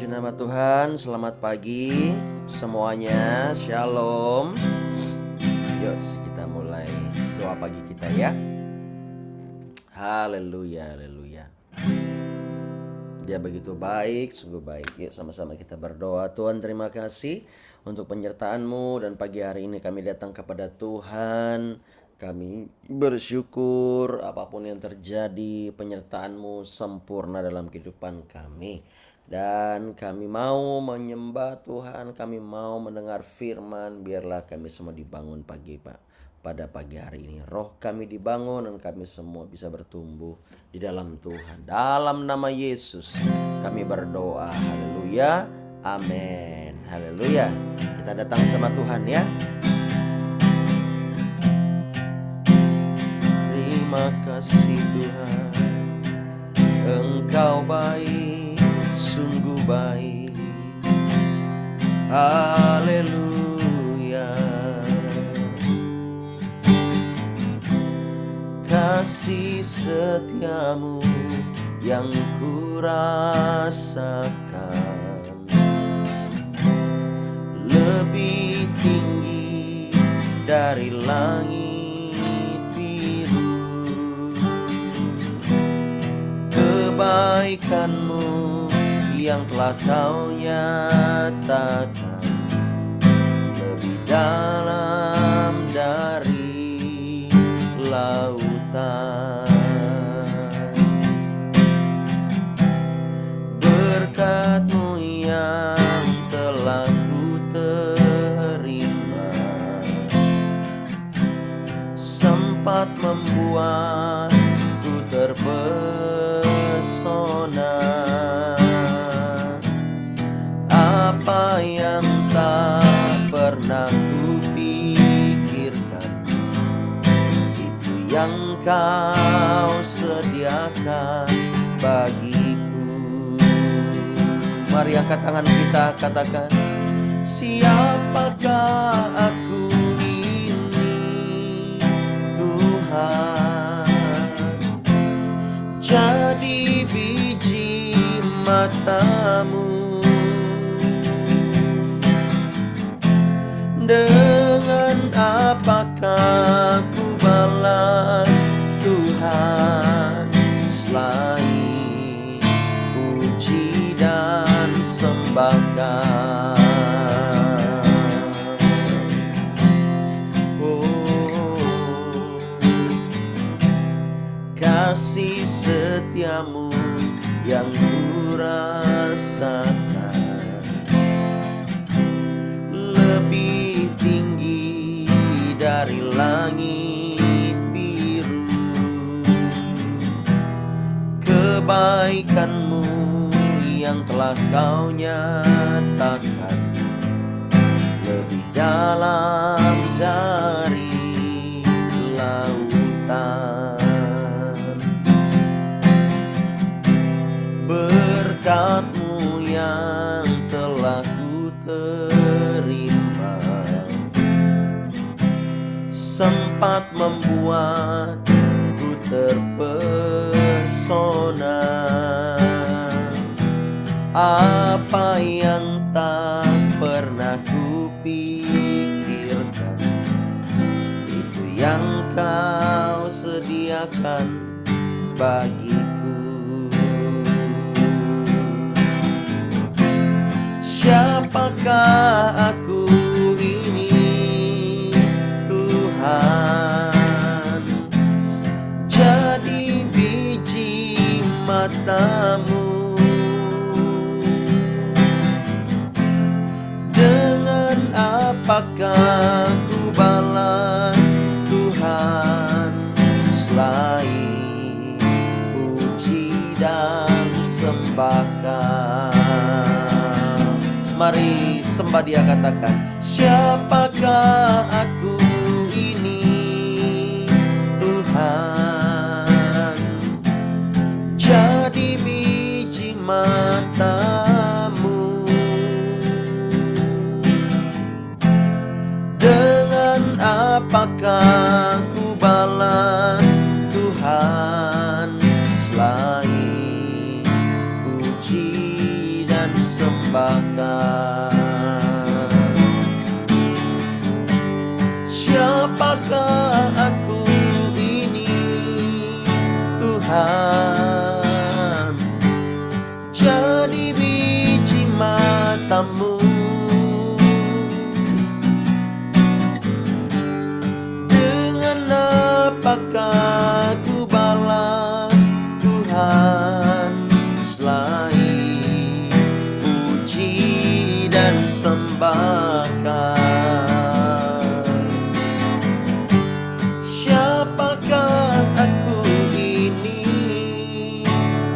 Puji nama Tuhan, selamat pagi semuanya, shalom. Yuk kita mulai doa pagi kita ya. Haleluya, haleluya. Dia begitu baik, sungguh baik. Yuk sama-sama kita berdoa. Tuhan, terima kasih untuk penyertaan-Mu, dan pagi hari ini kami datang kepada Tuhan. Kami bersyukur apapun yang terjadi, penyertaan-Mu sempurna dalam kehidupan kami. Dan kami mau menyembah Tuhan, kami mau mendengar firman. Biarlah kami semua dibangun pada pagi hari ini. Roh kami dibangun dan kami semua bisa bertumbuh di dalam Tuhan. Dalam nama Yesus kami berdoa. Haleluya, amin. Haleluya. Kita datang sama Tuhan ya. Terima kasih Tuhan, Engkau baik, sungguh baik. Haleluya. Kasih setiamu yang kurasakan lebih tinggi dari langit biru. Kebaikanmu yang telah Kau nyatakan lebih dalam dari lautan. Berkat-Mu yang telah ku terima sempat membuatku terpesona. Apa yang tak pernah kupikirkan, itu yang Kau sediakan bagiku. Mari angkat tangan kita, katakan, siapakah aku ini Tuhan? Jadi biji mata-Mu. Dengan apakah ku balas Tuhan selain puji dan sembahkan? Oh, kasih setiamu yang ku rasakan lebih tinggi dari langit biru. Kebaikan-Mu yang telah Kau nyatakan lebih dalam dari lautan. Berkat-Mu yang telah ku terima sempat membuatku terpesona. Apa yang tak pernah kupikirkan, itu yang Kau sediakan bagiku. Siapakah aku ini Tuhan? Jadi biji mata-Mu. Dengan apakah ku balas Tuhan selain puji dan sembahkan? Mari sembah Dia, katakan, siapakah aku ini Tuhan? Jadi biji mata-Mu. Dengan apakah ku balas Tuhan selain puji dan sembah? Siapakah ku balas Tuhan selain puji dan sembahkan? Siapakah aku ini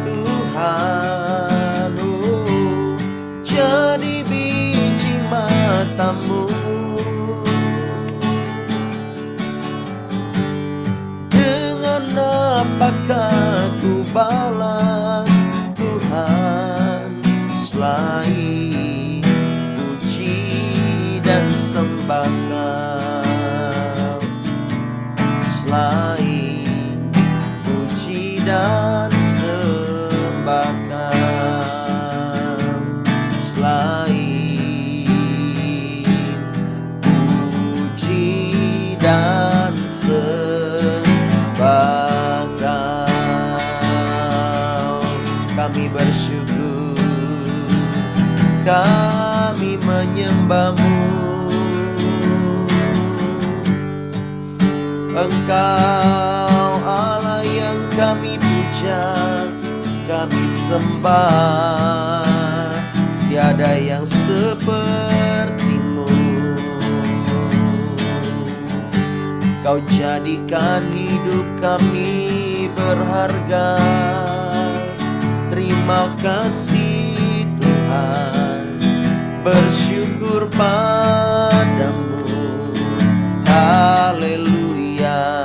Tuhan, jadi biji matamu. Apakah ku balas Tuhan selain puji dan sembahkan? Selain puji dan sembahkan, selain puji dan sembahkan, kami bersyukur, kami menyembahmu. Engkau Allah yang kami puja, kami sembah, tiada yang sepertimu. Kau jadikan hidup kami berharga. Terima kasih Tuhan, bersyukur padamu. Haleluya,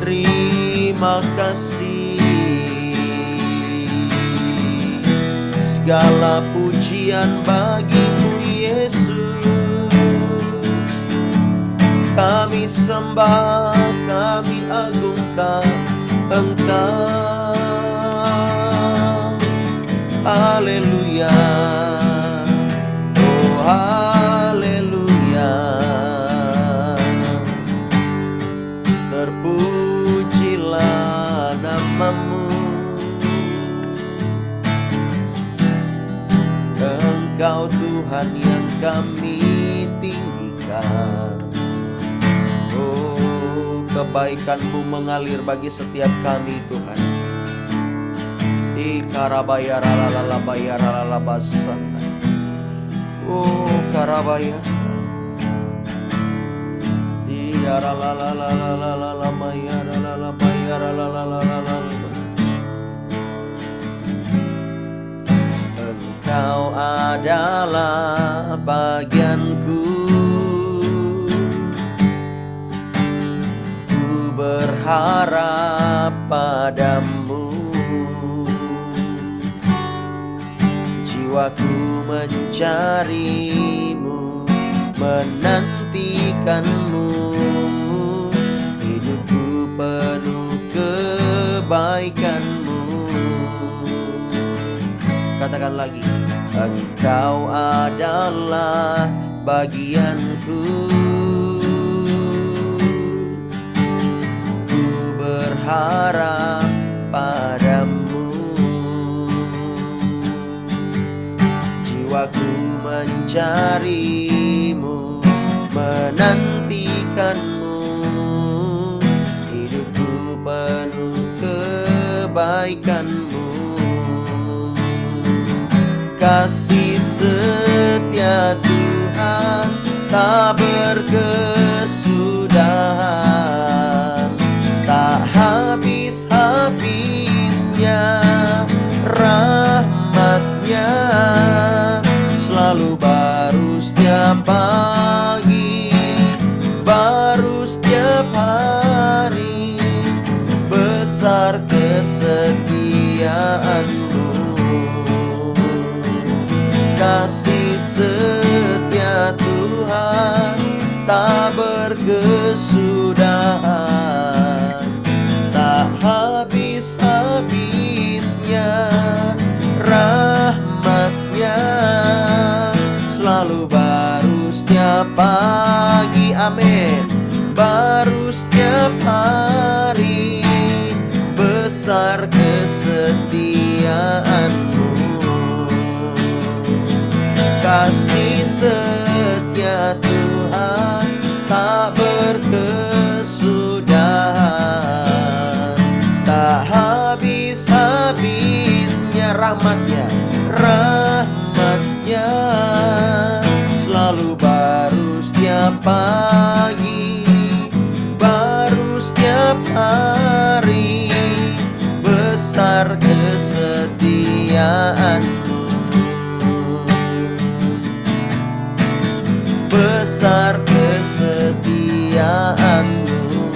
terima kasih. Segala pujian bagimu Yesus, kami sembah, kami agungkan Engkau. Haleluya, oh haleluya, terpujilah namamu. Engkau Tuhan yang kami tinggikan. Oh, kebaikan-Mu mengalir bagi setiap kami Tuhan. Karabaya rala baya rala basana. Oh karabaya. Iya rala maya rala baya rala. Engkau adalah bagianku. Ku berharap padamu. Jiwaku mencarimu, menantikanmu. Hidupku penuh kebaikanmu. Katakan lagi. Engkau adalah bagianku. Ku berharap padamu. Jiwaku mencarimu, menantikanmu. Hidupku penuh kebaikanmu. Kasih setia Tuhan tak berkesudahan, tak habis-habisnya rahmat-Nya. Selalu baru setiap pagi, baru setiap hari. Besar kesetiaan-Mu. Kasih setia Tuhan tak berkesudahan, tak habis-habisnya rahmat-Nya. Selalu baru setiap pagi, amin, baru setiap hari. Besar kesetiaan-Mu. Kasih setia Tuhan tak berkesudahan, setiap hari, besar kesetiaan-Mu, besar kesetiaan-Mu,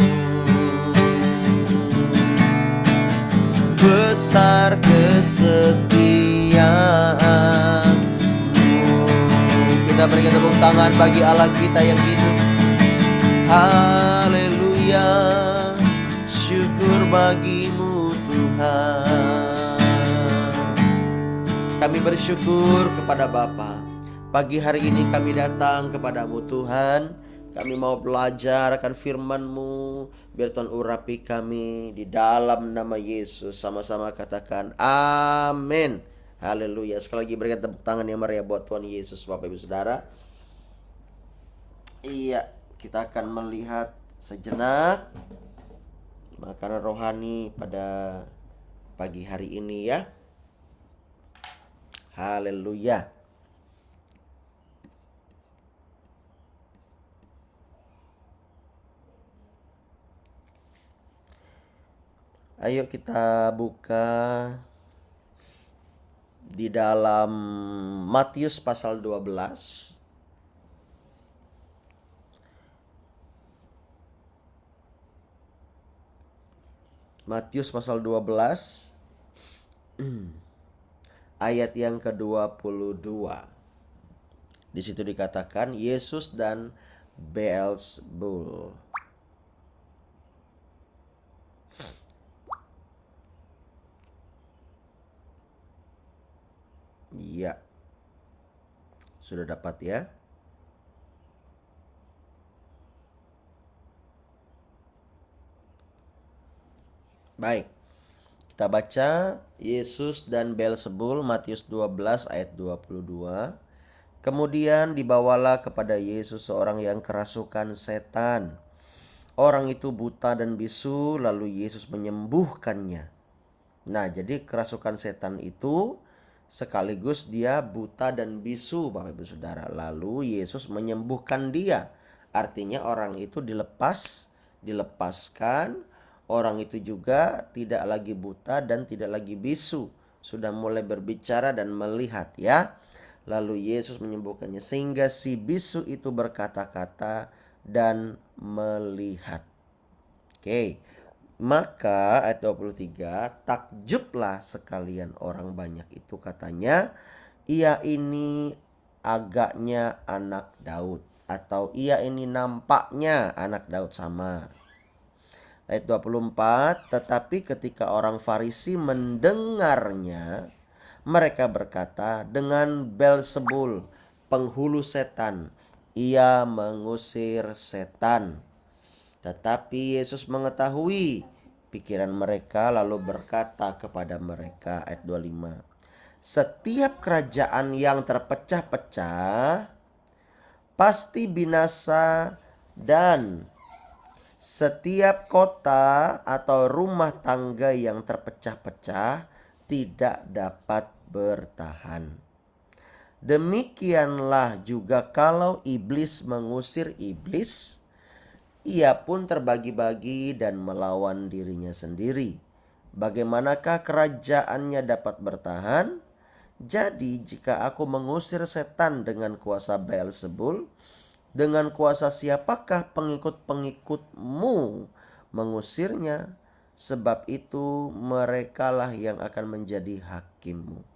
besar kesetiaan-Mu. Kita berikan tepuk tangan bagi Allah kita yang hidup. Haleluya, syukur bagi-Mu Tuhan. Kami bersyukur kepada Bapa. Pagi hari ini kami datang kepada-Mu Tuhan. Kami mau belajar akan firman-Mu. Biar Tuhan urapi kami di dalam nama Yesus. Sama-sama katakan amin. Haleluya. Sekali lagi berikan tepuk tangan yang meriah buat Tuhan Yesus, Bapak Ibu Saudara. Iya, kita akan melihat sejenak makanan rohani pada pagi hari ini ya. Haleluya. Ayo kita buka di dalam Matius pasal 12. Matius pasal 12 ayat yang ke-22. Di situ dikatakan Yesus dan Beelzebul. Iya. Sudah dapat ya? Baik. Kita baca Yesus dan Beelzebul, Matius 12 ayat 22. Kemudian dibawalah kepada Yesus seorang yang kerasukan setan. Orang itu buta dan bisu, lalu Yesus menyembuhkannya. Nah, jadi kerasukan setan itu sekaligus dia buta dan bisu, Bapak Ibu Saudara. Lalu Yesus menyembuhkan dia. Artinya orang itu dilepaskan. Orang itu juga tidak lagi buta dan tidak lagi bisu. Sudah mulai berbicara dan melihat ya. Lalu Yesus menyembuhkannya sehingga si bisu itu berkata-kata dan melihat. Oke. Maka ayat 23, takjublah sekalian orang banyak itu, katanya, ia ini agaknya anak Daud, atau ia ini nampaknya anak Daud sama. Ayat 24, tetapi ketika orang Farisi mendengarnya, mereka berkata, dengan Beelzebul, penghulu setan, ia mengusir setan. Tetapi Yesus mengetahui pikiran mereka, lalu berkata kepada mereka, ayat 25, setiap kerajaan yang terpecah-pecah pasti binasa, dan setiap kota atau rumah tangga yang terpecah-pecah tidak dapat bertahan. Demikianlah juga kalau iblis mengusir iblis, ia pun terbagi-bagi dan melawan dirinya sendiri. Bagaimanakah kerajaannya dapat bertahan? Jadi jika aku mengusir setan dengan kuasa Beelzebul, dengan kuasa siapakah pengikut-pengikutmu mengusirnya? Sebab itu merekalah yang akan menjadi hakimmu.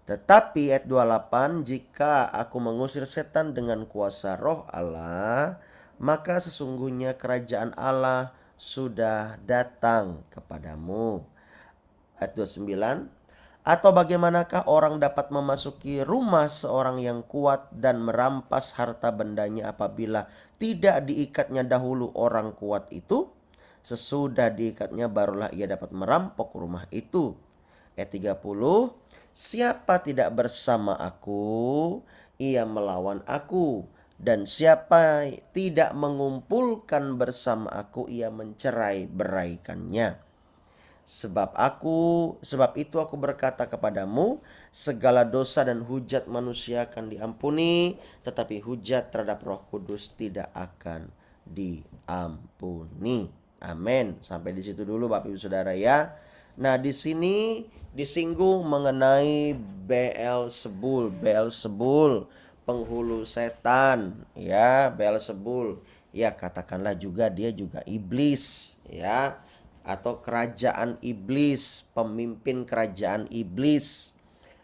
Tetapi ayat 28, jika aku mengusir setan dengan kuasa roh Allah, maka sesungguhnya kerajaan Allah sudah datang kepadamu. Ayat 29, atau bagaimanakah orang dapat memasuki rumah seorang yang kuat dan merampas harta bendanya apabila tidak diikatnya dahulu orang kuat itu? Sesudah diikatnya barulah ia dapat merampok rumah itu. Ayat 30, siapa tidak bersama aku, ia melawan aku. Dan siapa tidak mengumpulkan bersama aku, ia mencerai-beraikannya. Sebab itu aku berkata kepadamu, segala dosa dan hujat manusia akan diampuni, tetapi hujat terhadap Roh Kudus tidak akan diampuni. Amin. Sampai di situ dulu Bapak Ibu Saudara ya. Nah, di sini disinggung mengenai Beelzebul. Beelzebul, penghulu setan ya, Beelzebul. Ya, katakanlah juga dia juga iblis ya, atau kerajaan iblis, pemimpin kerajaan iblis.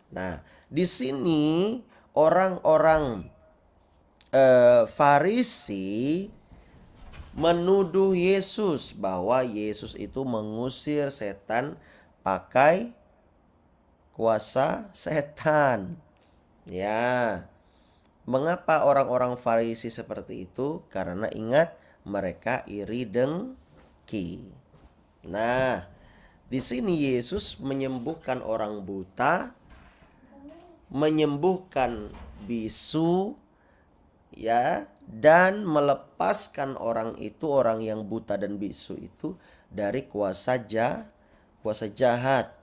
Nah, di sini orang-orang Farisi menuduh Yesus bahwa Yesus itu mengusir setan pakai kuasa setan. Ya. Mengapa orang-orang Farisi seperti itu? Karena ingat, mereka iri dengki. Nah, di sini Yesus menyembuhkan orang buta, menyembuhkan bisu, ya, dan melepaskan orang itu, orang yang buta dan bisu itu dari kuasa jahat.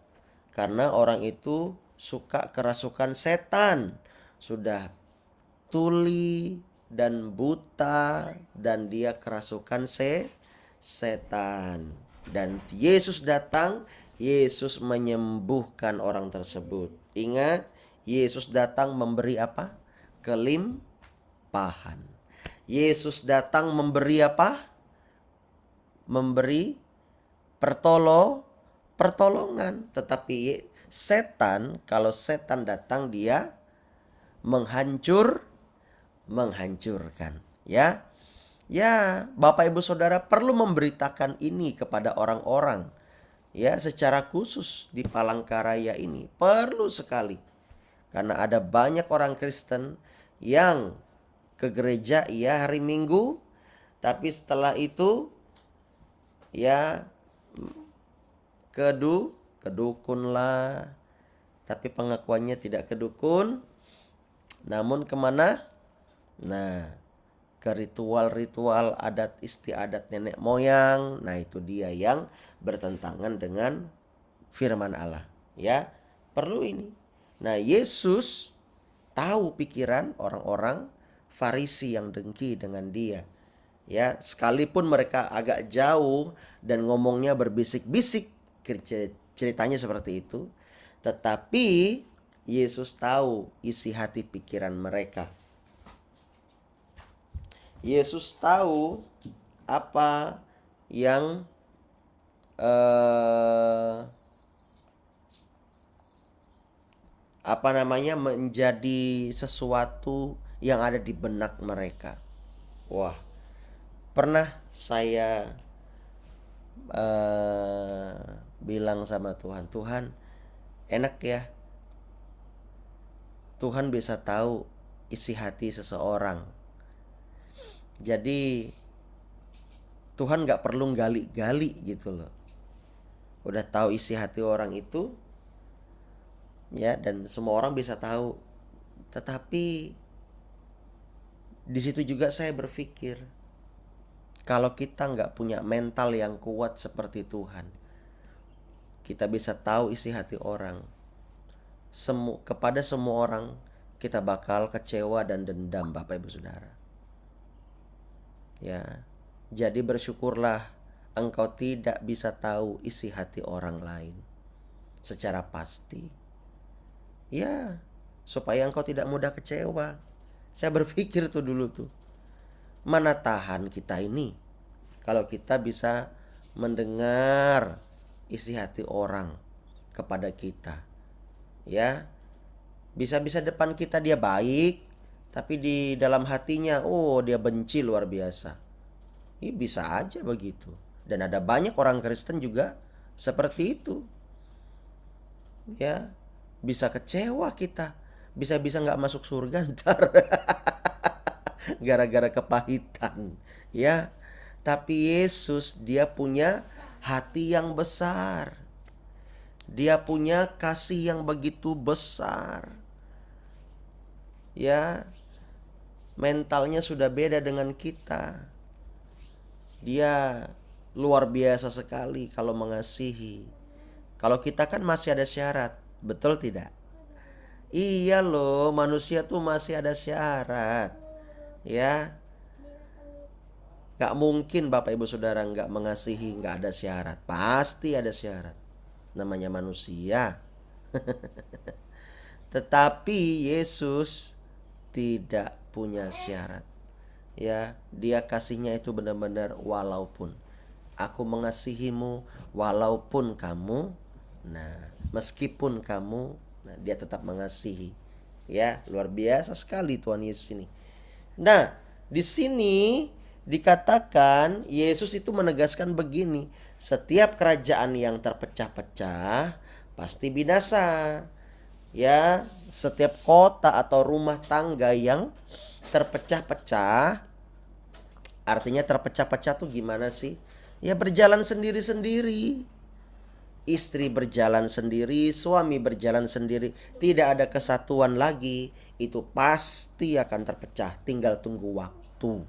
Karena orang itu suka kerasukan setan, sudah tuli dan buta dan dia kerasukan setan. Dan Yesus datang, Yesus menyembuhkan orang tersebut. Ingat, Yesus datang memberi apa? Kelimpahan. Yesus datang memberi apa? Memberi pertolongan. Tetapi setan, kalau setan datang dia menghancurkan. Ya. Ya, Bapak Ibu Saudara perlu memberitakan ini kepada orang-orang. Ya, secara khusus di Palangkaraya ini perlu sekali. Karena ada banyak orang Kristen yang ke gereja ya hari Minggu, tapi setelah itu ya kedukun lah. Tapi pengakuannya tidak kedukun, namun kemana? Nah, ke ritual-ritual adat istiadat nenek moyang. Nah, itu dia yang bertentangan dengan firman Allah. Ya, perlu ini. Nah, Yesus tahu pikiran orang-orang Farisi yang dengki dengan dia. Ya, sekalipun mereka agak jauh dan ngomongnya berbisik-bisik, ceritanya seperti itu, tetapi Yesus tahu isi hati pikiran mereka. Yesus tahu apa yang menjadi sesuatu yang ada di benak mereka. Wah, pernah saya bilang sama Tuhan, Tuhan, enak ya, Tuhan bisa tahu isi hati seseorang. Jadi Tuhan gak perlu gali-gali gitu loh. Udah tahu isi hati orang itu, ya, dan semua orang bisa tahu. Tetapi di situ juga saya berpikir, kalau kita gak punya mental yang kuat seperti Tuhan, kita bisa tahu isi hati orang. Kepada semua orang kita bakal kecewa dan dendam, Bapak Ibu Saudara. Ya, jadi bersyukurlah engkau tidak bisa tahu isi hati orang lain secara pasti. Ya, supaya engkau tidak mudah kecewa. Saya berpikir tuh dulu tuh, mana tahan kita ini kalau kita bisa mendengar isi hati orang kepada kita. Ya, bisa-bisa depan kita dia baik, tapi di dalam hatinya, dia benci luar biasa. Ini bisa aja begitu. Dan ada banyak orang Kristen juga seperti itu. Ya, bisa kecewa kita. Bisa-bisa gak masuk surga ntar. Gara-gara kepahitan. Ya, tapi Yesus dia punya hati yang besar. Dia punya kasih yang begitu besar. Ya, mentalnya sudah beda dengan kita. Dia luar biasa sekali kalau mengasihi. Kalau kita kan masih ada syarat, betul tidak? Iya loh, manusia tuh masih ada syarat. Ya. Gak mungkin Bapak Ibu Saudara gak mengasihi, gak ada syarat. Pasti ada syarat. Namanya manusia. Tetapi Yesus tidak punya syarat. Ya, dia kasihnya itu benar-benar walaupun. Aku mengasihimu walaupun kamu, meskipun kamu, dia tetap mengasihi. Ya, luar biasa sekali Tuhan Yesus ini. Nah, di sini dikatakan Yesus itu menegaskan begini, setiap kerajaan yang terpecah-pecah pasti binasa. Ya, setiap kota atau rumah tangga yang terpecah-pecah, artinya terpecah-pecah tuh gimana sih? Ya berjalan sendiri-sendiri. Istri berjalan sendiri, suami berjalan sendiri, tidak ada kesatuan lagi. Itu pasti akan terpecah, tinggal tunggu waktu.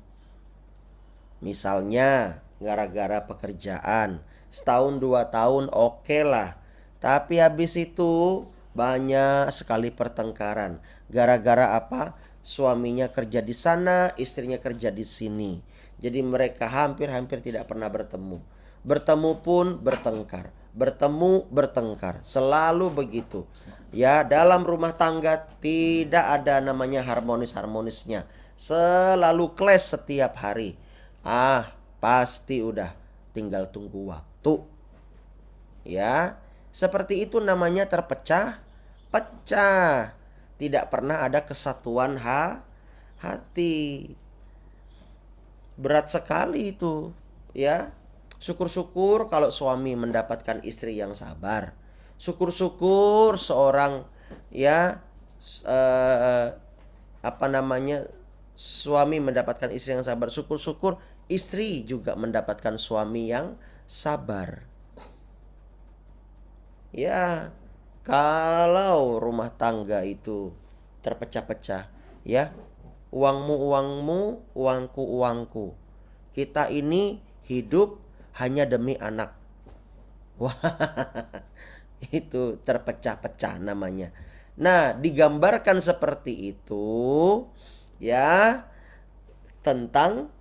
Misalnya gara-gara pekerjaan, setahun 2 tahun oke lah. Tapi habis itu banyak sekali pertengkaran. Gara-gara apa? Suaminya kerja di sana, istrinya kerja di sini. Jadi mereka hampir-hampir tidak pernah bertemu. Bertemu pun bertengkar. Bertemu bertengkar. Selalu begitu. Ya, dalam rumah tangga tidak ada namanya harmonis-harmonisnya. Selalu clash setiap hari. Pasti udah tinggal tunggu waktu. Ya, seperti itu namanya terpecah-pecah. Tidak pernah ada kesatuan hati. Berat sekali itu, ya. Syukur-syukur kalau suami mendapatkan istri yang sabar. Syukur-syukur seorang suami mendapatkan istri yang sabar. Syukur-syukur istri juga mendapatkan suami yang sabar. Ya, kalau rumah tangga itu terpecah-pecah, ya, uangmu uangmu, uangku uangku. Kita ini hidup hanya demi anak. Wah, itu terpecah-pecah namanya. Nah, digambarkan seperti itu, ya, tentang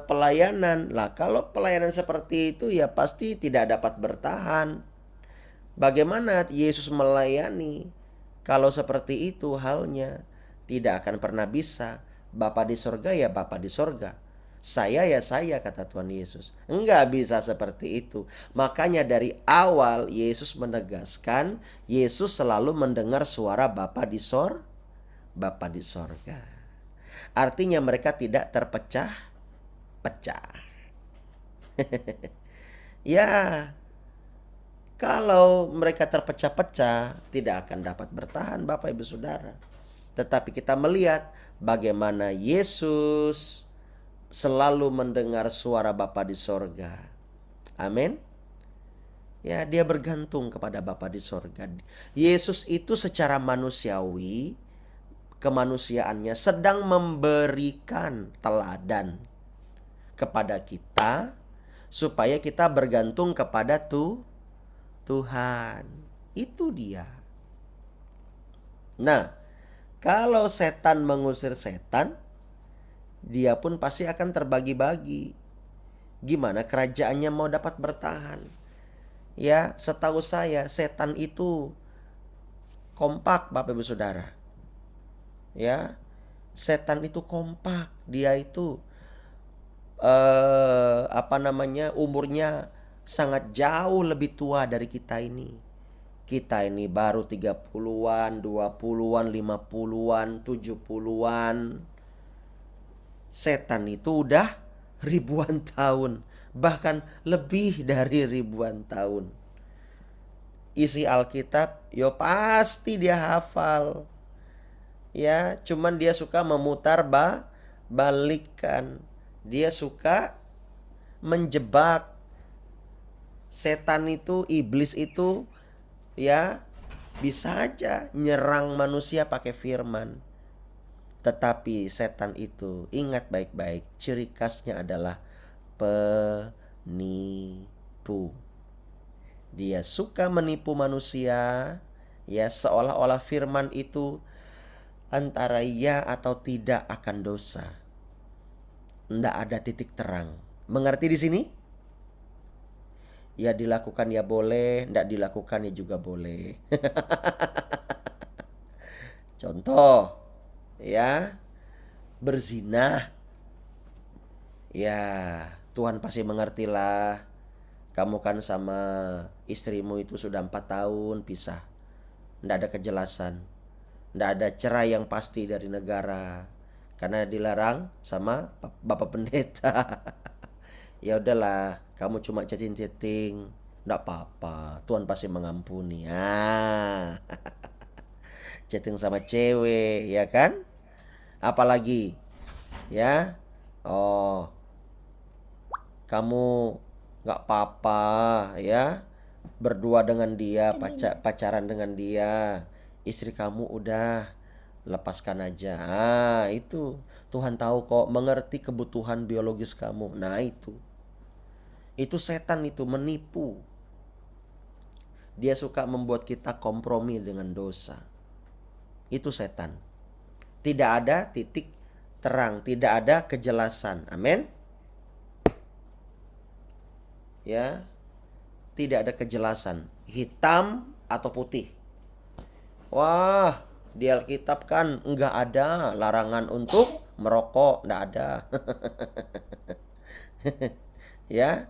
pelayanan. Lah, kalau pelayanan seperti itu ya pasti tidak dapat bertahan. Bagaimana Yesus melayani? Kalau seperti itu halnya, tidak akan pernah bisa. Bapa di sorga ya Bapa di sorga. Saya ya saya, kata Tuhan Yesus. Enggak bisa seperti itu. Makanya dari awal Yesus menegaskan, Yesus selalu mendengar suara Bapa di Bapa di sorga. Artinya mereka tidak terpecah-pecah. Ya, kalau mereka terpecah-pecah, tidak akan dapat bertahan Bapak Ibu Saudara. Tetapi kita melihat bagaimana Yesus selalu mendengar suara Bapa di sorga. Amin. Ya, dia bergantung kepada Bapa di sorga. Yesus itu secara manusiawi, kemanusiaannya sedang memberikan teladan kepada kita supaya kita bergantung kepada Tuhan. Itu dia. Nah, kalau setan mengusir setan, dia pun pasti akan terbagi-bagi. Gimana kerajaannya mau dapat bertahan? Ya, setahu saya setan itu kompak Bapak Ibu Saudara. Ya, setan itu kompak. Dia itu umurnya sangat jauh lebih tua dari kita ini. Kita ini baru 30-an, 20-an, 50-an, 70-an. Setan itu udah ribuan tahun, bahkan lebih dari ribuan tahun. Isi Alkitab, yo pasti dia hafal. Ya, cuman dia suka memutar balikkan. Dia suka menjebak. Setan itu, iblis itu, ya, bisa aja nyerang manusia pakai firman. Tetapi setan itu, ingat baik-baik, ciri khasnya adalah penipu. Dia suka menipu manusia, ya, seolah-olah firman itu antara ya atau tidak akan dosa. Nggak ada titik terang. Mengerti di sini? Ya dilakukan ya boleh, nggak dilakukan ya juga boleh. Contoh, ya, berzina. Ya, Tuhan pasti mengertilah. Kamu kan sama istrimu itu sudah 4 tahun pisah. Nggak ada kejelasan. Nggak ada cerai yang pasti dari negara. Karena dilarang sama Bapak Pendeta. Ya udahlah, kamu cuma chatting-chatting. Nggak apa-apa, Tuhan pasti mengampuni. Chatting sama cewek, ya kan? Apalagi, ya? Oh, kamu nggak apa-apa, ya? Berdua dengan dia, pacaran dengan dia. Istri kamu udah lepaskan aja. Itu Tuhan tahu kok, mengerti kebutuhan biologis kamu. Nah, itu setan, itu menipu. Dia suka membuat kita kompromi dengan dosa. Itu setan. Tidak ada titik terang, tidak ada kejelasan. Amin. Ya, tidak ada kejelasan, hitam atau putih. Wah, di Alkitab kan nggak ada larangan untuk merokok, nggak ada. Ya,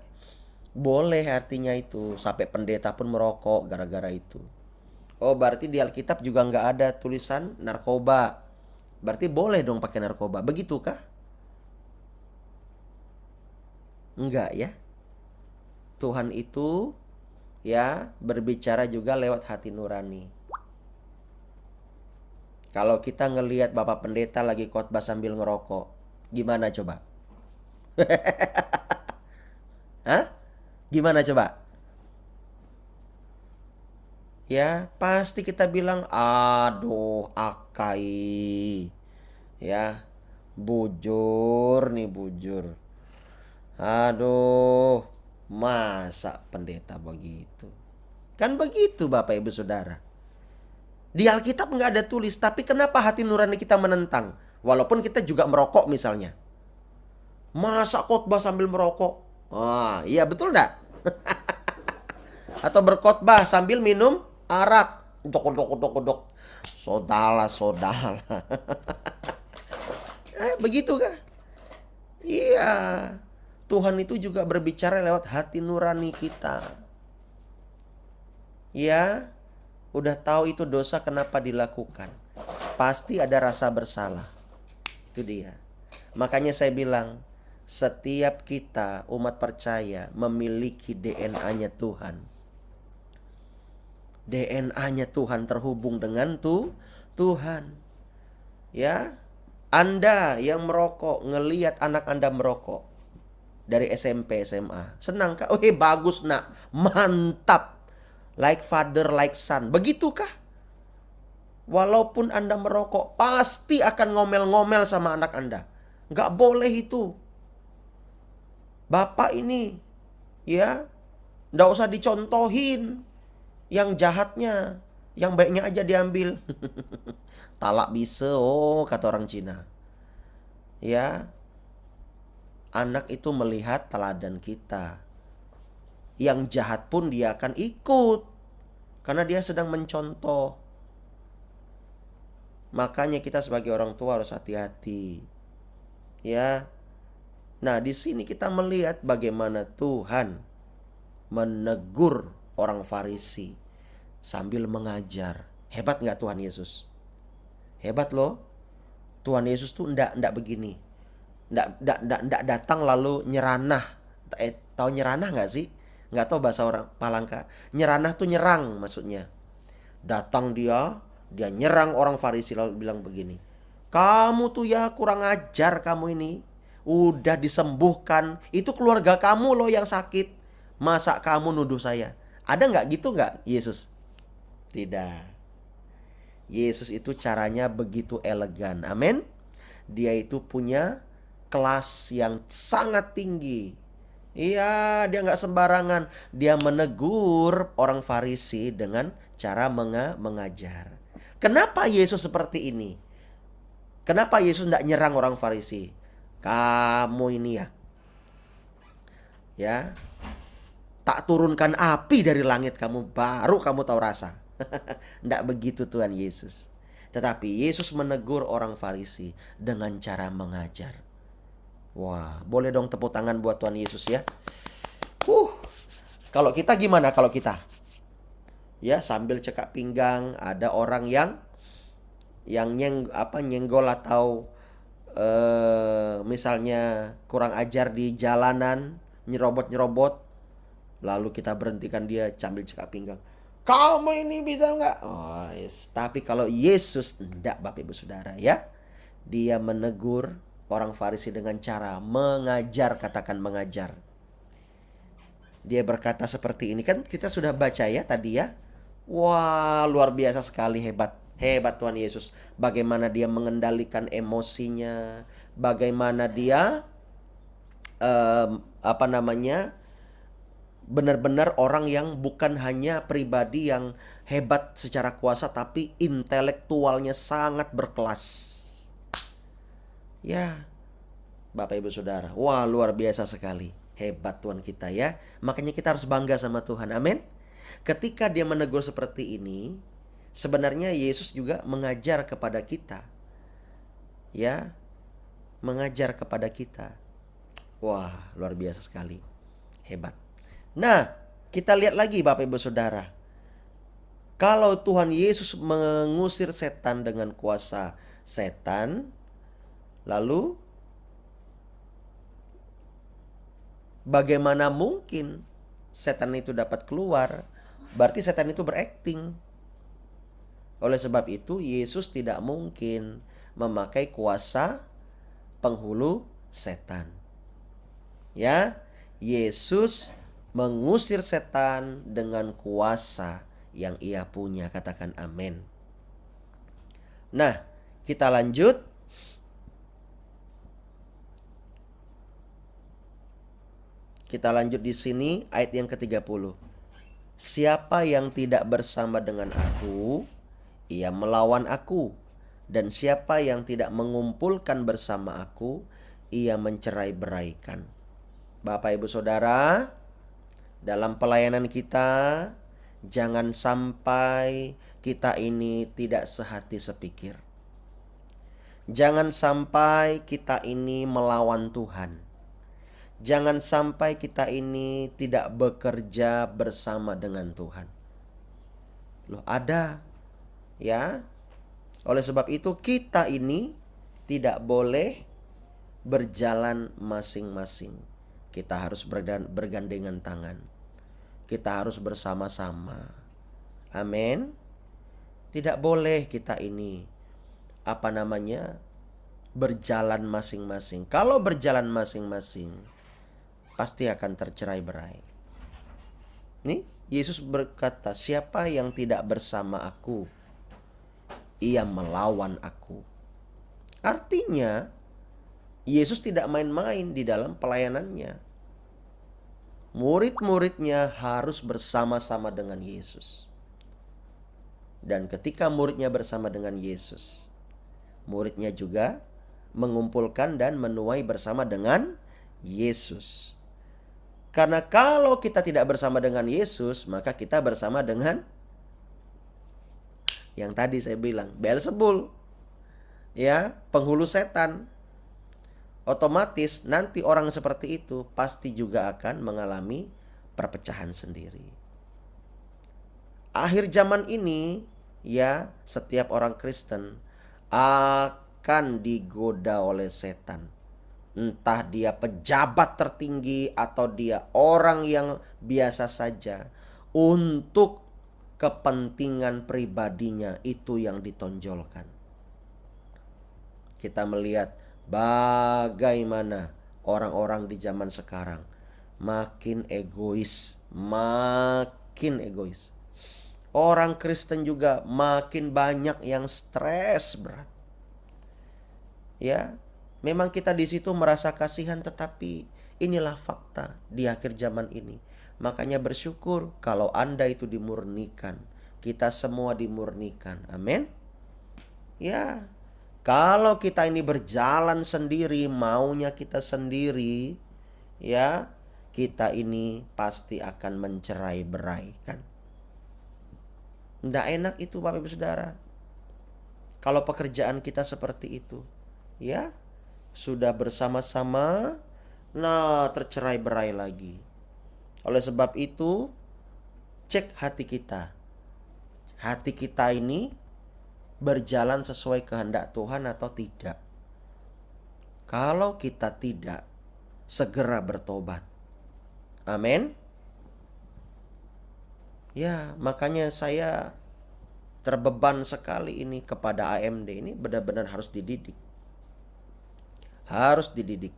boleh artinya itu. Sampai pendeta pun merokok gara-gara itu. Oh, berarti di Alkitab juga nggak ada tulisan narkoba. Berarti boleh dong pakai narkoba. Begitukah? Enggak ya. Tuhan itu ya berbicara juga lewat hati nurani. Kalau kita ngelihat Bapak Pendeta lagi khotbah sambil ngerokok, gimana coba? Hah? Gimana coba? Ya, pasti kita bilang, aduh, akai. Ya, bujur nih, bujur. Aduh, masa pendeta begitu? Kan begitu Bapak Ibu Saudara. Di Alkitab nggak ada tulis, tapi kenapa hati nurani kita menentang? Walaupun kita juga merokok misalnya. Masa khotbah sambil merokok? Iya betul nggak? Atau berkhotbah sambil minum arak. Udok. Sodala. Begitu kah? Iya. Tuhan itu juga berbicara lewat hati nurani kita. Ya, udah tahu itu dosa kenapa dilakukan. Pasti ada rasa bersalah. Itu dia. Makanya saya bilang, setiap kita umat percaya memiliki DNA-nya Tuhan. DNA-nya Tuhan terhubung dengan Tuhan. Ya, Anda yang merokok, ngelihat anak Anda merokok dari SMP, SMA. Senang kah? Bagus nak, mantap. Like father, like son. Begitukah? Walaupun Anda merokok, pasti akan ngomel-ngomel sama anak Anda. Gak boleh itu. Bapak ini, ya, gak usah dicontohin. Yang jahatnya, yang baiknya aja diambil. Talak bisa, kata orang Cina. Ya, anak itu melihat teladan kita. Yang jahat pun dia akan ikut. Karena dia sedang mencontoh. Makanya kita sebagai orang tua harus hati-hati. Ya. Nah, di sini kita melihat bagaimana Tuhan menegur orang Farisi sambil mengajar. Hebat nggak Tuhan Yesus? Hebat loh. Tuhan Yesus tuh ndak begini. Ndak datang lalu nyeranah. Tahu nyeranah nggak sih? Nggak tahu bahasa orang Palangka. Nyeranah tuh nyerang maksudnya. Datang dia nyerang orang Farisi lalu bilang begini. Kamu tuh ya kurang ajar kamu ini. Udah disembuhkan. Itu keluarga kamu loh yang sakit. Masa kamu nuduh saya? Ada nggak gitu nggak Yesus? Tidak. Yesus itu caranya begitu elegan. Amin. Dia itu punya kelas yang sangat tinggi. Iya, dia nggak sembarangan. Dia menegur orang Farisi dengan cara mengajar. Kenapa Yesus seperti ini? Kenapa Yesus nggak nyerang orang Farisi? kamu ini ya, tak turunkan api dari langit kamu, baru kamu tahu rasa. Tidak begitu Tuhan Yesus. Tetapi Yesus menegur orang Farisi dengan cara mengajar. Wah, boleh dong tepuk tangan buat Tuhan Yesus ya. Kalau kita gimana kalau kita? Ya, sambil cekak pinggang, ada orang yang nyenggol atau misalnya kurang ajar di jalanan, nyerobot, lalu kita berhentikan dia sambil cekak pinggang. Kamu ini bisa nggak? Oh, yes. Tapi kalau Yesus tidak, Bapak Ibu Saudara ya, dia menegur orang Farisi dengan cara mengajar, katakan mengajar. Dia berkata seperti ini, kan kita sudah baca ya tadi ya. Wah, luar biasa sekali, hebat Tuhan Yesus. Bagaimana dia mengendalikan emosinya, bagaimana dia benar-benar orang yang bukan hanya pribadi yang hebat secara kuasa, tapi intelektualnya sangat berkelas. Ya, Bapak Ibu Saudara, wah luar biasa sekali. Hebat Tuhan kita ya. Makanya kita harus bangga sama Tuhan, amin. Ketika dia menegur seperti ini, sebenarnya Yesus juga mengajar kepada kita. Ya, mengajar kepada kita. Wah, luar biasa sekali. Hebat. Nah, kita lihat lagi Bapak Ibu Saudara. Kalau Tuhan Yesus mengusir setan dengan kuasa setan, lalu bagaimana mungkin setan itu dapat keluar? Berarti setan itu berakting. Oleh sebab itu Yesus tidak mungkin memakai kuasa penghulu setan. Ya, Yesus mengusir setan dengan kuasa yang ia punya. Katakan amin. Nah, kita lanjut. Kita lanjut di sini ayat yang ke-30. Siapa yang tidak bersama dengan aku, ia melawan aku. Dan siapa yang tidak mengumpulkan bersama aku, ia mencerai-beraikan. Bapak Ibu Saudara, dalam pelayanan kita, jangan sampai kita ini tidak sehati sepikir. Jangan sampai kita ini melawan Tuhan. Jangan sampai kita ini tidak bekerja bersama dengan Tuhan. Loh, ada ya. Oleh sebab itu kita ini tidak boleh berjalan masing-masing. Kita harus bergandengan tangan. Kita harus bersama-sama. Amin. Tidak boleh kita ini berjalan masing-masing. Kalau berjalan masing-masing, pasti akan tercerai-berai. Nih, Yesus berkata, siapa yang tidak bersama aku, ia melawan aku. Artinya, Yesus tidak main-main di dalam pelayanannya. Murid-muridnya harus bersama-sama dengan Yesus. Dan ketika muridnya bersama dengan Yesus, muridnya juga mengumpulkan dan menuai bersama dengan Yesus. Karena kalau kita tidak bersama dengan Yesus, maka kita bersama dengan yang tadi saya bilang, Beelzebul. Ya, penghulu setan. Otomatis nanti orang seperti itu pasti juga akan mengalami perpecahan sendiri. Akhir zaman ini, ya, setiap orang Kristen akan digoda oleh setan. Entah dia pejabat tertinggi atau dia orang yang biasa saja, untuk kepentingan pribadinya itu yang ditonjolkan. Kita melihat bagaimana orang-orang di zaman sekarang makin egois. Orang Kristen juga makin banyak yang stres berat. Ya, memang kita di situ merasa kasihan, tetapi inilah fakta di akhir zaman ini. Makanya bersyukur kalau Anda itu dimurnikan. Kita semua dimurnikan. Amin. Ya, Kalau kita ini berjalan sendiri, maunya kita sendiri, ya, kita ini pasti akan mencerai-beraikan. Nggak enak itu Bapak Ibu Saudara. Kalau pekerjaan kita seperti itu, ya, sudah bersama-sama, nah tercerai-berai lagi. Oleh sebab itu, cek hati kita. Hati kita ini berjalan sesuai kehendak Tuhan atau tidak. Kalau kita tidak, segera bertobat. Amin. Ya, makanya saya terbeban sekali ini kepada AMD ini, benar-benar harus dididik. Harus dididik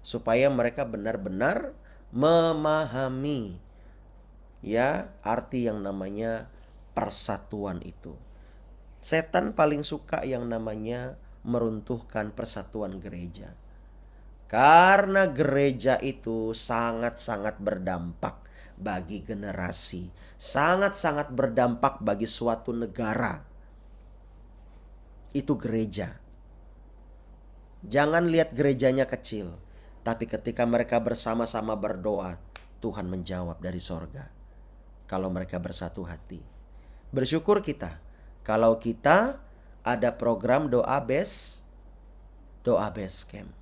supaya mereka benar-benar memahami, ya, arti yang namanya persatuan itu. Setan paling suka yang namanya meruntuhkan persatuan gereja. Karena gereja itu sangat-sangat berdampak bagi generasi, sangat-sangat berdampak bagi suatu negara. Itu gereja. Jangan lihat gerejanya kecil, tapi ketika mereka bersama-sama berdoa, Tuhan menjawab dari sorga. Kalau mereka bersatu hati. Bersyukur kita kalau kita ada program doa base camp.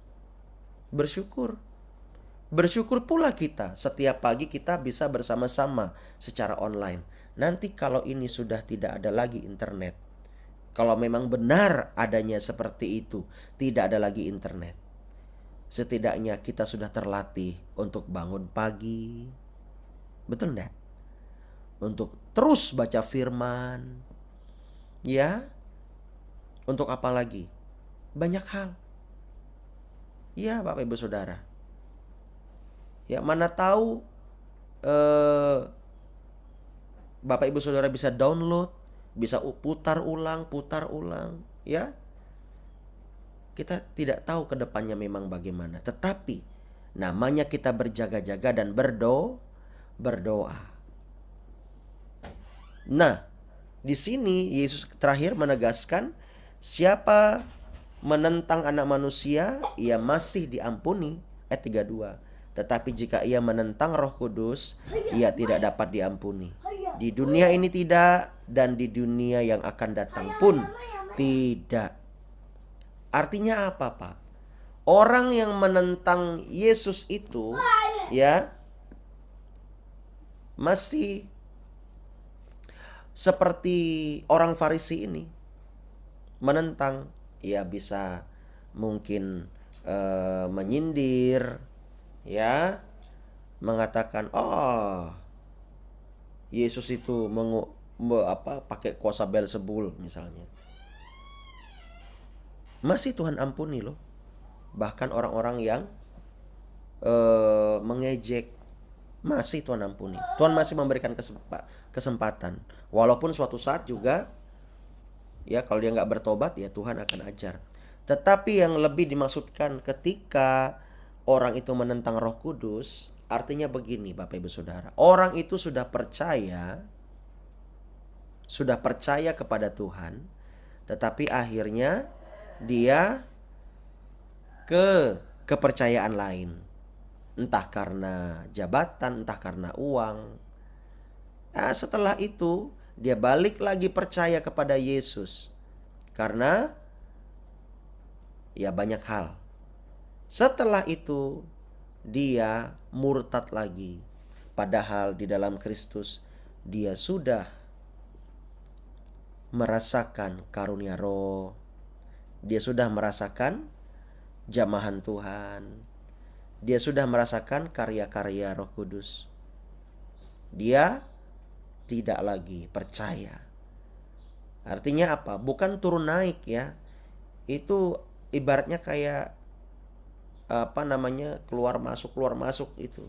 Bersyukur. Bersyukur pula kita setiap pagi kita bisa bersama-sama secara online. Nanti kalau ini sudah tidak ada lagi internet, kalau memang benar adanya seperti itu, tidak ada lagi internet, setidaknya kita sudah terlatih untuk bangun pagi. Betul enggak? Untuk terus baca firman. Ya. Untuk apa lagi? Banyak hal. Ya, Bapak Ibu Saudara. Ya, mana tahu Bapak Ibu Saudara bisa download, bisa putar ulang, ya. Kita tidak tahu ke depannya memang bagaimana, tetapi namanya kita berjaga-jaga dan berdoa. Nah, di sini Yesus terakhir menegaskan, siapa menentang anak manusia, ia masih diampuni. Ayat 32. Tetapi jika ia menentang Roh Kudus, ia tidak dapat diampuni. Di dunia ini tidak, dan di dunia yang akan datang pun tidak. Artinya apa, Pak? Orang yang menentang Yesus itu, ya, masih seperti orang Farisi ini. Menentang, ya bisa mungkin menyindir, ya, mengatakan, oh, Yesus itu pakai kuasa Beelzebul misalnya. Masih Tuhan ampuni loh. Bahkan orang-orang yang mengejek, masih Tuhan ampuni. Tuhan masih memberikan kesempatan. Walaupun suatu saat juga, ya, kalau dia nggak bertobat, ya Tuhan akan ajar. Tetapi yang lebih dimaksudkan ketika orang itu menentang Roh Kudus, artinya begini Bapak Ibu Saudara. Orang itu sudah percaya kepada Tuhan, tetapi akhirnya dia ke kepercayaan lain. Entah karena jabatan, entah karena uang. Nah, setelah itu dia balik lagi percaya kepada Yesus. Karena ya banyak hal. Setelah itu dia murtad lagi. Padahal di dalam Kristus dia sudah merasakan karunia Roh. Dia sudah merasakan jamahan Tuhan. Dia sudah merasakan karya-karya Roh Kudus. Dia tidak lagi percaya. Artinya apa? Bukan turun naik, ya. Itu ibaratnya kayak keluar masuk itu,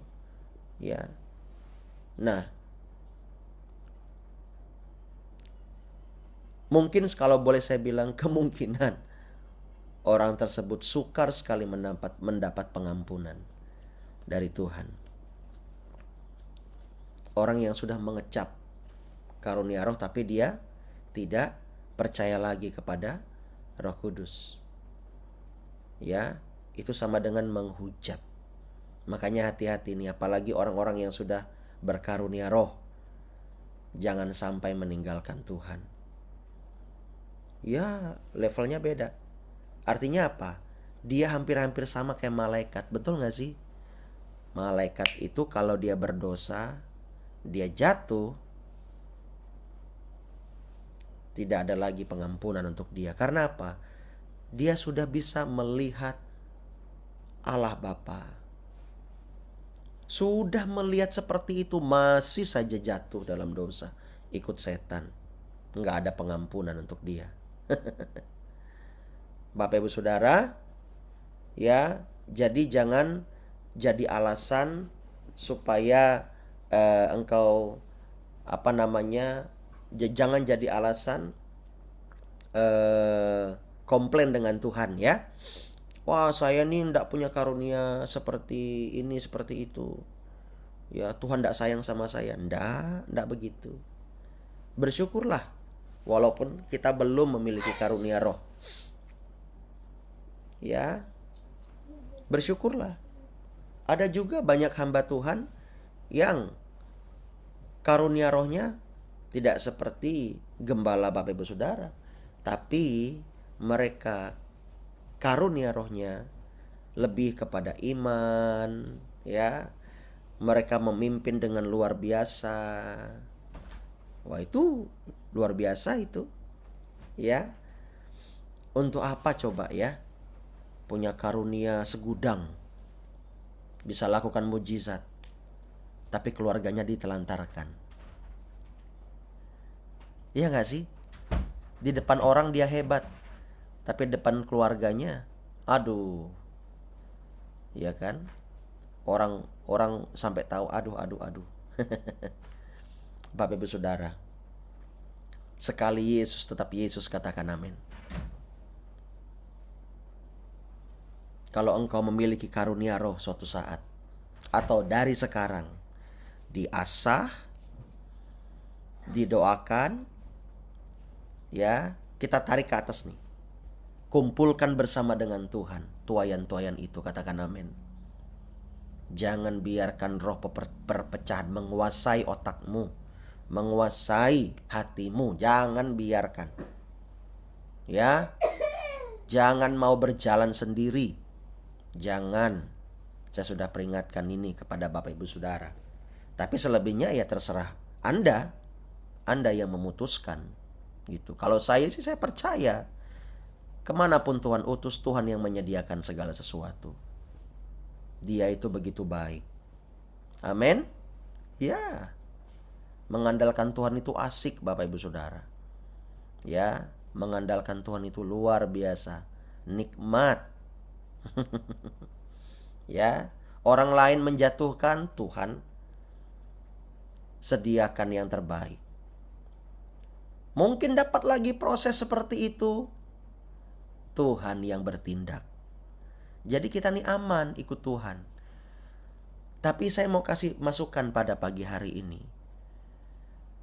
ya. Nah, mungkin kalau boleh saya bilang, kemungkinan orang tersebut sukar sekali mendapat pengampunan dari Tuhan. Orang yang sudah mengecap karunia Roh tapi dia tidak percaya lagi kepada Roh Kudus. Ya, itu sama dengan menghujat. Makanya hati-hati nih, apalagi orang-orang yang sudah berkarunia roh. Jangan sampai meninggalkan Tuhan. Ya, levelnya beda. Artinya apa? Dia hampir-hampir sama kayak malaikat. Betul gak sih? Malaikat itu kalau dia berdosa, dia jatuh, tidak ada lagi pengampunan untuk dia. Karena apa? Dia sudah bisa melihat Allah Bapa. Sudah melihat seperti itu, masih saja jatuh dalam dosa, ikut setan. Nggak ada pengampunan untuk dia. Bapak Ibu Saudara, ya, jadi jangan jadi alasan supaya engkau jangan jadi alasan komplain dengan Tuhan ya. Wah, saya nih ndak punya karunia seperti ini, seperti itu. Ya, Tuhan ndak sayang sama saya. Ndak begitu. Bersyukurlah walaupun kita belum memiliki karunia roh. Ya, bersyukurlah. Ada juga banyak hamba Tuhan yang karunia rohnya tidak seperti gembala Bapak Ibu Saudara. Tapi mereka karunia rohnya lebih kepada iman, ya. Mereka memimpin dengan luar biasa. Wah, itu luar biasa itu. Ya. Untuk apa coba ya? Punya karunia segudang. Bisa lakukan mujizat. Tapi keluarganya ditelantarkan. Iya gak sih? Di depan orang dia hebat. Tapi depan keluarganya, aduh, ya kan? Orang sampai tahu, aduh. Bapak Ibu Saudara, sekali Yesus tetap Yesus, katakan amin. Kalau engkau memiliki karunia roh suatu saat, atau dari sekarang, diasah, didoakan, ya, kita tarik ke atas nih. Kumpulkan bersama dengan Tuhan tuayan-tuayan itu, katakan amin. Jangan biarkan roh perpecahan menguasai otakmu, menguasai hatimu. Jangan biarkan. Ya, jangan mau berjalan sendiri. Jangan. Saya sudah peringatkan ini kepada Bapak Ibu Saudara. Tapi selebihnya ya terserah Anda yang memutuskan gitu. Kalau saya sih, saya percaya kemanapun Tuhan utus, Tuhan yang menyediakan segala sesuatu. Dia itu begitu baik. Amin. Ya, mengandalkan Tuhan itu asik Bapak Ibu Saudara. Ya, mengandalkan Tuhan itu luar biasa, nikmat. Ya, orang lain menjatuhkan, Tuhan sediakan yang terbaik. Mungkin dapat lagi proses seperti itu, Tuhan yang bertindak. Jadi kita nih aman ikut Tuhan. Tapi saya mau kasih masukan pada pagi hari ini.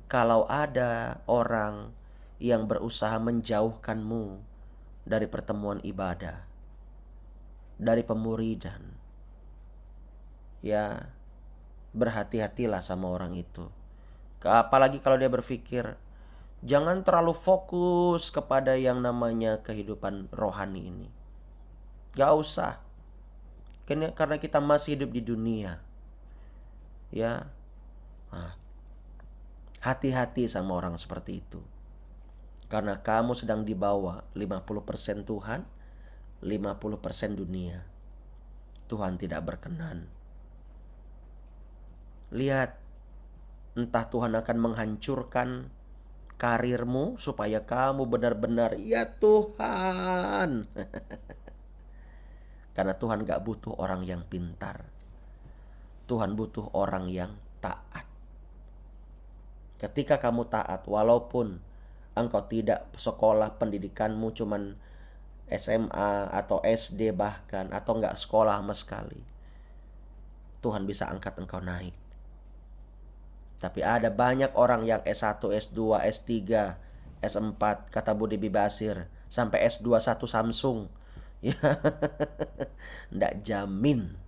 Kalau ada orang yang berusaha menjauhkanmu dari pertemuan ibadah, dari pemuridan, ya, berhati-hatilah sama orang itu. Apalagi kalau dia berpikir, jangan terlalu fokus kepada yang namanya kehidupan rohani ini. Gak usah. Karena kita masih hidup di dunia. Ya. Nah, hati-hati sama orang seperti itu. Karena kamu sedang dibawa 50% Tuhan, 50% dunia. Tuhan tidak berkenan. Lihat, entah Tuhan akan menghancurkan karirmu supaya kamu benar-benar, ya Tuhan. Karena Tuhan gak butuh orang yang pintar. Tuhan butuh orang yang taat. Ketika kamu taat, walaupun engkau tidak sekolah, pendidikanmu cuman SMA atau SD bahkan, atau gak sekolah sama sekali, Tuhan bisa angkat engkau naik. Tapi ada banyak orang yang S1, S2, S3, S4, kata Budi Bibasir, sampai S21 Samsung. Ya, ndak jamin.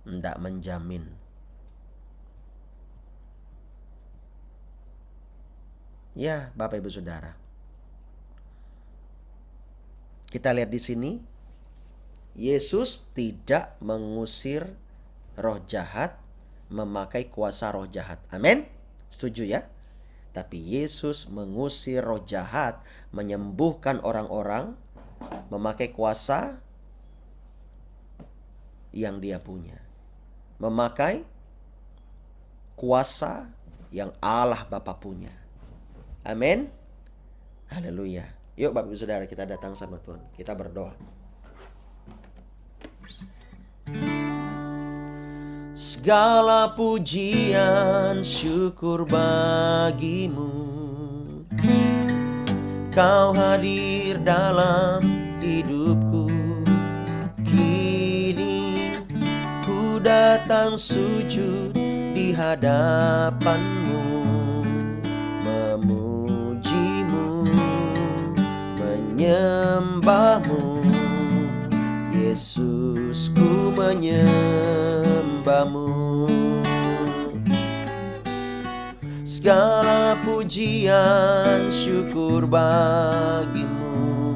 Ndak menjamin. Ya, Bapak Ibu Saudara. Kita lihat di sini, Yesus tidak mengusir roh jahat memakai kuasa roh jahat. Amin? Setuju ya? Tapi Yesus mengusir roh jahat, menyembuhkan orang-orang memakai kuasa yang dia punya. Memakai kuasa yang Allah Bapa punya. Amin. Haleluya. Yuk Bapak Ibu Saudara, kita datang sama Tuhan. Kita berdoa. Segala pujian syukur bagimu, Kau hadir dalam hidupku. Kini ku datang sujud di hadapanmu, memujimu, menyembahmu. Yesus, ku menyembahmu. Segala pujian syukur bagimu,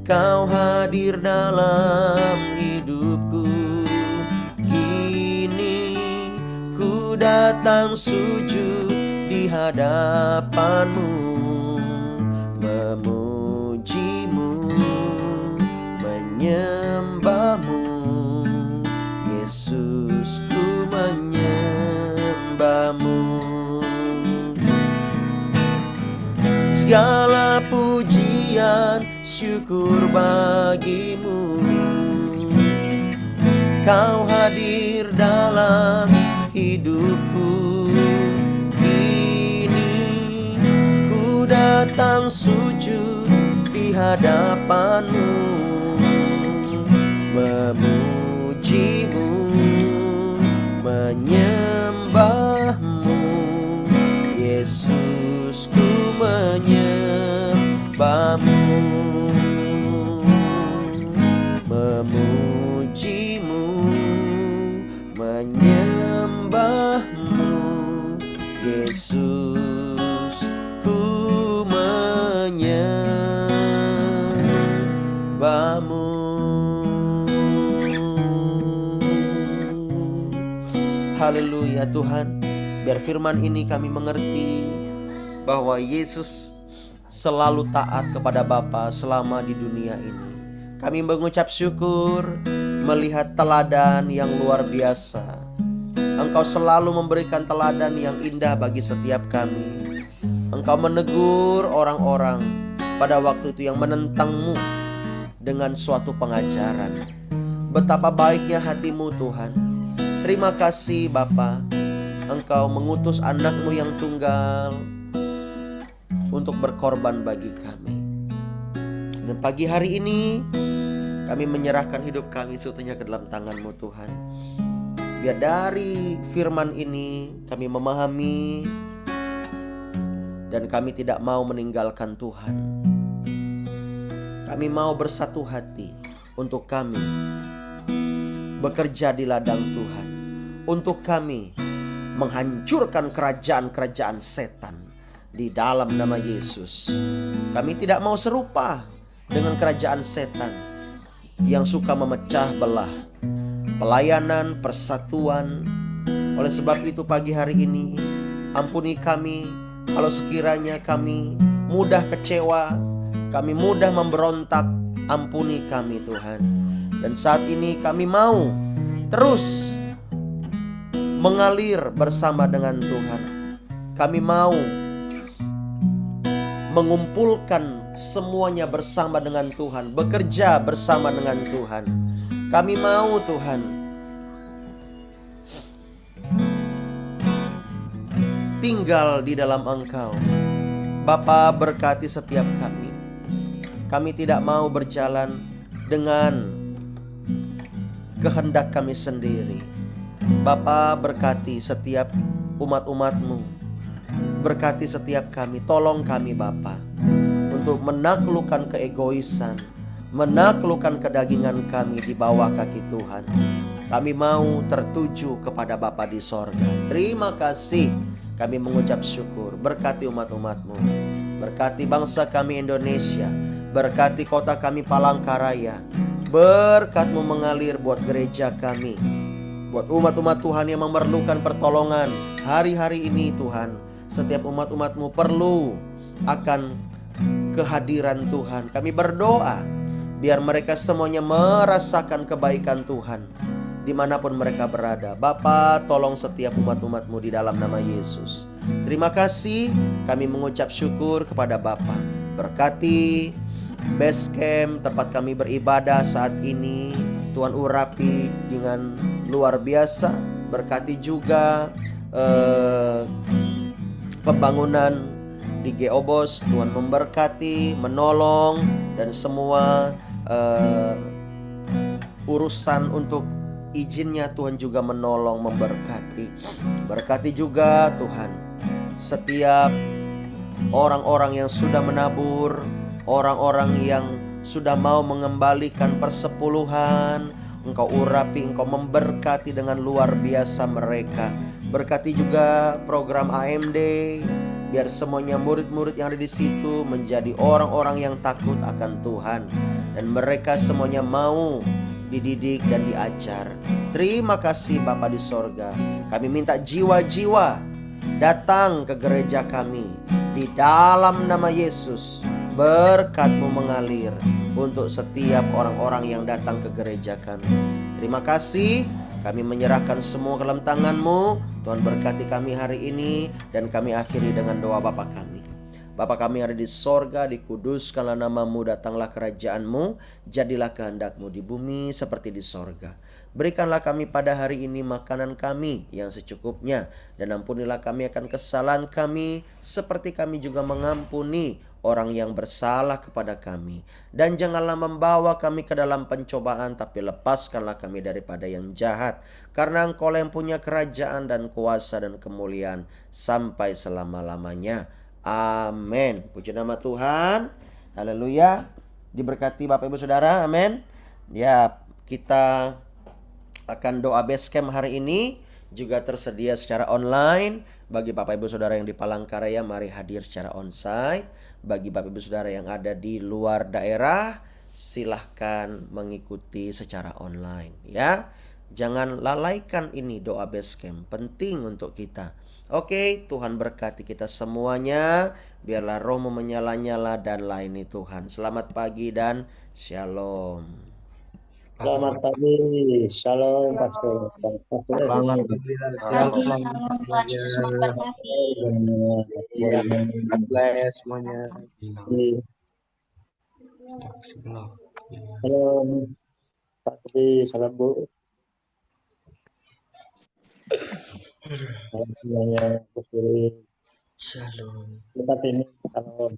Kau hadir dalam hidupku. Kini ku datang sujud di hadapanmu, memujimu, menyembahmu. Yesus, ku menyembahmu. Segala pujian syukur bagimu, Kau hadir dalam hidupku. Kini ku datang sujud di hadapanmu, memujimu, menyembahmu. Yesus, ku menyembahmu, memujimu, menyembahmu. Yesus, ku menyembahmu. Haleluya Tuhan, biar firman ini kami mengerti bahwa Yesus selalu taat kepada Bapa selama di dunia ini. Kami mengucap syukur melihat teladan yang luar biasa. Engkau selalu memberikan teladan yang indah bagi setiap kami. Engkau menegur orang-orang pada waktu itu yang menentangmu dengan suatu pengajaran. Betapa baiknya hatimu Tuhan. Terima kasih Bapa, Engkau mengutus anak-Mu yang tunggal untuk berkorban bagi kami. Dan pagi hari ini kami menyerahkan hidup kami seutuhnya ke dalam tangan-Mu Tuhan. Biar dari firman ini kami memahami dan kami tidak mau meninggalkan Tuhan. Kami mau bersatu hati untuk kami bekerja di ladang Tuhan, untuk kami menghancurkan kerajaan-kerajaan setan di dalam nama Yesus. Kami tidak mau serupa dengan kerajaan setan yang suka memecah belah pelayanan, persatuan. Oleh sebab itu pagi hari ini, ampuni kami kalau sekiranya kami mudah kecewa, kami mudah memberontak. Ampuni kami Tuhan. Dan saat ini kami mau terus mengalir bersama dengan Tuhan. Kami mau mengumpulkan semuanya bersama dengan Tuhan, bekerja bersama dengan Tuhan. Kami mau Tuhan tinggal di dalam Engkau. Bapa, berkati setiap kami. Kami tidak mau berjalan dengan kehendak kami sendiri. Bapa, berkati setiap umat-umat-Mu Berkati setiap kami, tolong kami Bapa, untuk menaklukkan keegoisan, menaklukkan kedagingan kami di bawah kaki Tuhan. Kami mau tertuju kepada Bapa di sorga. Terima kasih, kami mengucap syukur. Berkati umat-umat-Mu, berkati bangsa kami Indonesia, berkati kota kami Palangkaraya. Berkat-Mu mengalir buat gereja kami, buat umat-umat Tuhan yang memerlukan pertolongan hari-hari ini Tuhan. Setiap umat-umat-Mu perlu akan kehadiran Tuhan. Kami berdoa biar mereka semuanya merasakan kebaikan Tuhan dimanapun mereka berada. Bapa, tolong setiap umat-umat-Mu di dalam nama Yesus. Terima kasih, kami mengucap syukur kepada Bapa. Berkati base camp tempat kami beribadah saat ini, Tuhan urapi dengan luar biasa. Berkati juga pembangunan di Geobos, Tuhan memberkati, menolong, dan semua urusan untuk izinnya Tuhan juga menolong, memberkati. Berkati juga Tuhan setiap orang-orang yang sudah menabur, orang-orang yang sudah mau mengembalikan persepuluhan. Engkau urapi, Engkau memberkati dengan luar biasa mereka. Berkati juga program AMD, biar semuanya murid-murid yang ada di situ menjadi orang-orang yang takut akan Tuhan, dan mereka semuanya mau dididik dan diajar. Terima kasih Bapa di sorga. Kami minta jiwa-jiwa datang ke gereja kami di dalam nama Yesus. Berkat-Mu mengalir untuk setiap orang-orang yang datang ke gereja kami. Terima kasih, kami menyerahkan semua ke dalam tangan-Mu. Tuhan berkati kami hari ini, dan kami akhiri dengan doa Bapa kami. Bapa kami ada di sorga, dikuduskanlah nama-Mu, datanglah kerajaan-Mu, jadilah kehendak-Mu di bumi seperti di sorga. Berikanlah kami pada hari ini makanan kami yang secukupnya, dan ampunilah kami akan kesalahan kami, seperti kami juga mengampuni orang yang bersalah kepada kami. Dan janganlah membawa kami ke dalam pencobaan, tapi lepaskanlah kami daripada yang jahat. Karena Engkau yang punya kerajaan dan kuasa dan kemuliaan sampai selama-lamanya. Amin. Puji nama Tuhan. Haleluya. Diberkati Bapak Ibu Saudara. Amin. Ya, kita akan doa base camp hari ini juga tersedia secara online. Bagi Bapak Ibu Saudara yang di Palangkaraya, mari hadir secara onsite. Bagi Bapak Ibu Saudara yang ada di luar daerah, silahkan mengikuti secara online ya. Jangan lalaikan ini doa base camp, penting untuk kita. Oke, Tuhan berkati kita semuanya. Biarlah rohmu menyala-nyala dan layani Tuhan. Selamat pagi dan shalom. Selamat pagi, shalom Pastor. Selamat pagi, shalom. Tuhan Yesus memberkati. God bless semuanya. Shalom, Pak Tri, salam Bu. Salam semuanya, Bu Suri. Shalom. Tempat ini, shalom.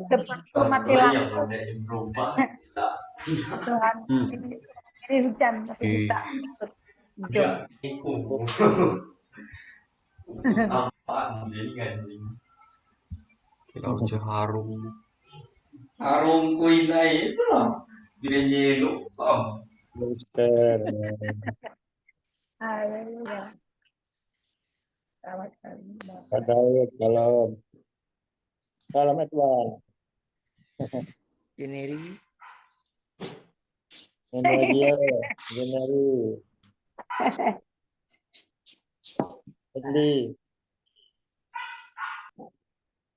Depanku mati lampu. Tuhan, ini hujan tapi bisa ikut hijau. Kita harum. Harum kuih naik itu loh. Bila nyeluk. Booster. Haleluya. Selamat pagi. Shalom. Salam Edwan. Jeneri. Jeneri.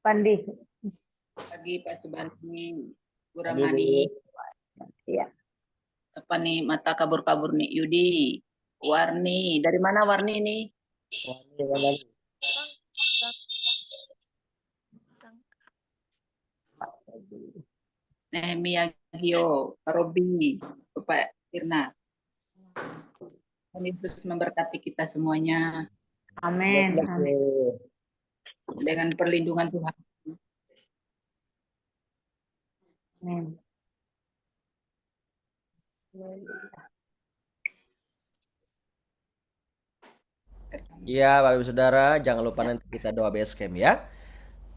Pandi. Pagi Pak Subandi, Buramani, Ya. Sepani mata kabur-kabur nih Yudi, Warni, dari mana Warni nih? Warni. Nehemia Gio, Robi, Bapak Firna. Tuhan Yesus memberkati kita semuanya. Amin. God bless Amin. you. dengan perlindungan Tuhan. Amin. Iya, Bapak Ibu Saudara, jangan lupa nanti kita doa base camp ya.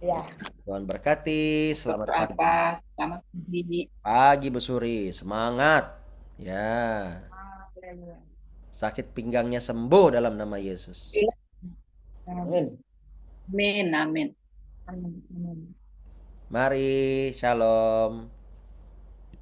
Ya. Tuhan berkati, Dokter selamat pagi. apa? Selamat pagi. Pagi Bu Suri, semangat. Ya, sakit pinggangnya sembuh dalam nama Yesus. Amin. Amin, amin. Amin. Amin. Mari, shalom.